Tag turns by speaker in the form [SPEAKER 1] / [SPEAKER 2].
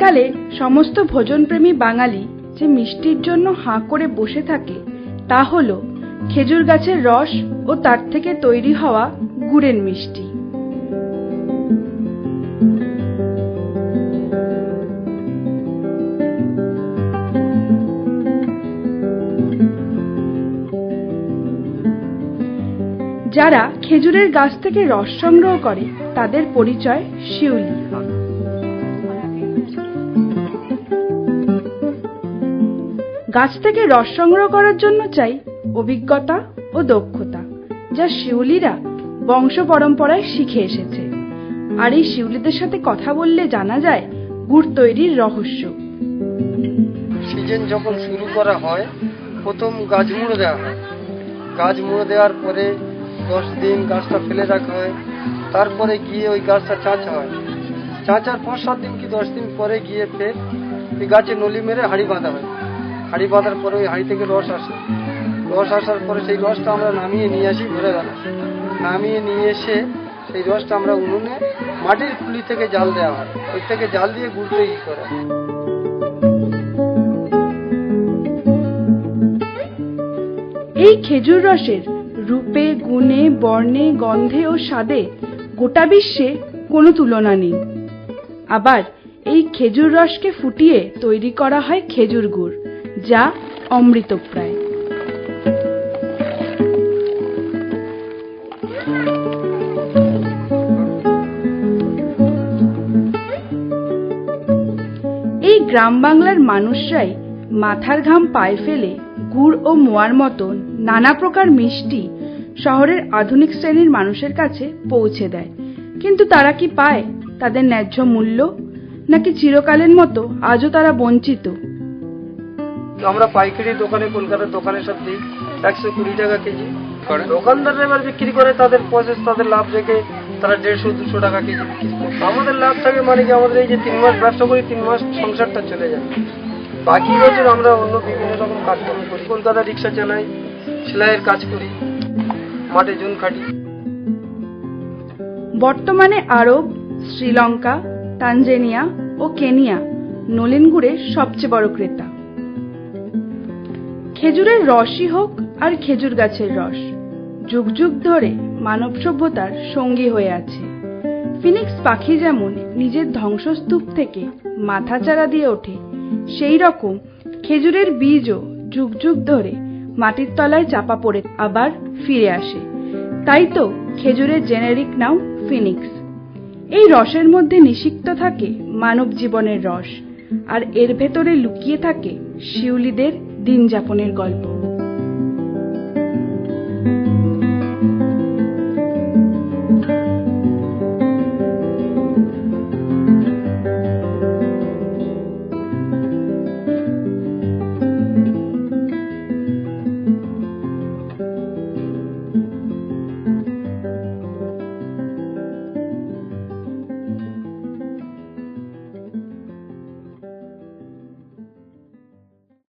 [SPEAKER 1] শীতকালে সমস্ত ভোজনপ্রেমী বাঙালি যে মিষ্টির জন্য হাঁ করে বসে থাকে তা হল খেজুর গাছের রস ও তার থেকে তৈরি হওয়া গুড়ের মিষ্টি। যারা খেজুরের গাছ থেকে রস সংগ্রহ করে তাদের পরিচয় শিউলি। গাছ থেকে রস সংগ্রহ করার জন্য চাই অভিজ্ঞতা ও দক্ষতা, যা শিউলিরা বংশ পরম্পরায় শিখে এসেছে। আর এই শিউলিদের সাথে কথা বললে জানা যায় গুড় তৈরির রহস্য।
[SPEAKER 2] সিজন যখন শুরু করা হয় প্রথম গাছ মুড়ে দেওয়া হয়। গাছ মুড়ে দেওয়ার পরে 10 দিন গাছটা ফেলে রাখা হয়, তারপরে গিয়ে ওই গাছটা চাঁচা হয়। চাঁচার 5-7 দিন কি 10 দিন পরে গিয়ে ফের ওই গাছে নলি মেরে হাঁড়ি বাঁধা হয়। হাঁড়ি বাঁধার পরে ওই হাঁড়ি থেকে রস আসে। রস আসার পরে সেই রসটা আমরা নামিয়ে নিয়ে আসি ঘরে গেল। নামিয়ে নিয়ে এসে সেই রসটা আমরা উনুনে মাটির খুলি থেকে জাল দেওয়া হয়, ওই থেকে জাল দিয়ে গুড় তৈরি করা হয়।
[SPEAKER 1] এই খেজুর রসের রূপে, গুণে, বর্ণে, গন্ধে ও স্বাদে গোটা বিশ্বে কোনো তুলনা নেই। আবার এই খেজুর রসকে ফুটিয়ে তৈরি করা হয় খেজুর গুড়, যা অমৃতপ্রায়। এই গ্রাম বাংলার মানুষরাই মাথার ঘাম পায়ে ফেলে গুড় ও মোয়ার মতন নানা প্রকার মিষ্টি শহরের আধুনিক শ্রেণীর মানুষের কাছে পৌঁছে দেয়। কিন্তু তারা কি পায় তাদের ন্যায্য মূল্য, নাকি চিরকালের মতো আজও তারা বঞ্চিত?
[SPEAKER 2] আমরা পাইকারি দোকানে, কলকাতার দোকানে সব দিই 120 টাকা কেজি। দোকানদাররা এবার বিক্রি করে তাদের প্রসেস, তাদের লাভ রেখে তারা 150-200 টাকা কেজি বিক্রি করে। আমাদের লাভ থাকে মানে কি, আমাদের এই যে 3 মাস ব্যবসা করি 3 মাস সংসারটা চলে যায়। বাকি বছর আমরা অন্য বিভিন্ন রকম কাজকর্ম করি। কলকাতা রিক্সা চালাই, সেলাইয়ের কাজ করি, মাঠে জুন খাটি।
[SPEAKER 1] বর্তমানে আরব, শ্রীলঙ্কা, তানজানিয়া ও কেনিয়া নলেন গুড়ের সবচেয়ে বড় ক্রেতা। খেজুরের রসই হোক আর খেজুর গাছের রস যুগ যুগ ধরে মানব সভ্যতার সঙ্গী হয়ে আছে। ফিনিক্স পাখি যেমন নিজের ধ্বংসস্তূপ থেকে মাথাচাড়া দিয়ে ওঠে, সেই রকম খেজুরের বীজও যুগ যুগ ধরে মাটির তলায় চাপা পড়ে আবার ফিরে আসে। তাই তো খেজুরের জেনেরিক নাম ফিনিক্স। এই রসের মধ্যে নিষিক্ত থাকে মানব জীবনের রস, আর এর ভেতরে লুকিয়ে থাকে শিউলিদের দিন যাপনের গল্প।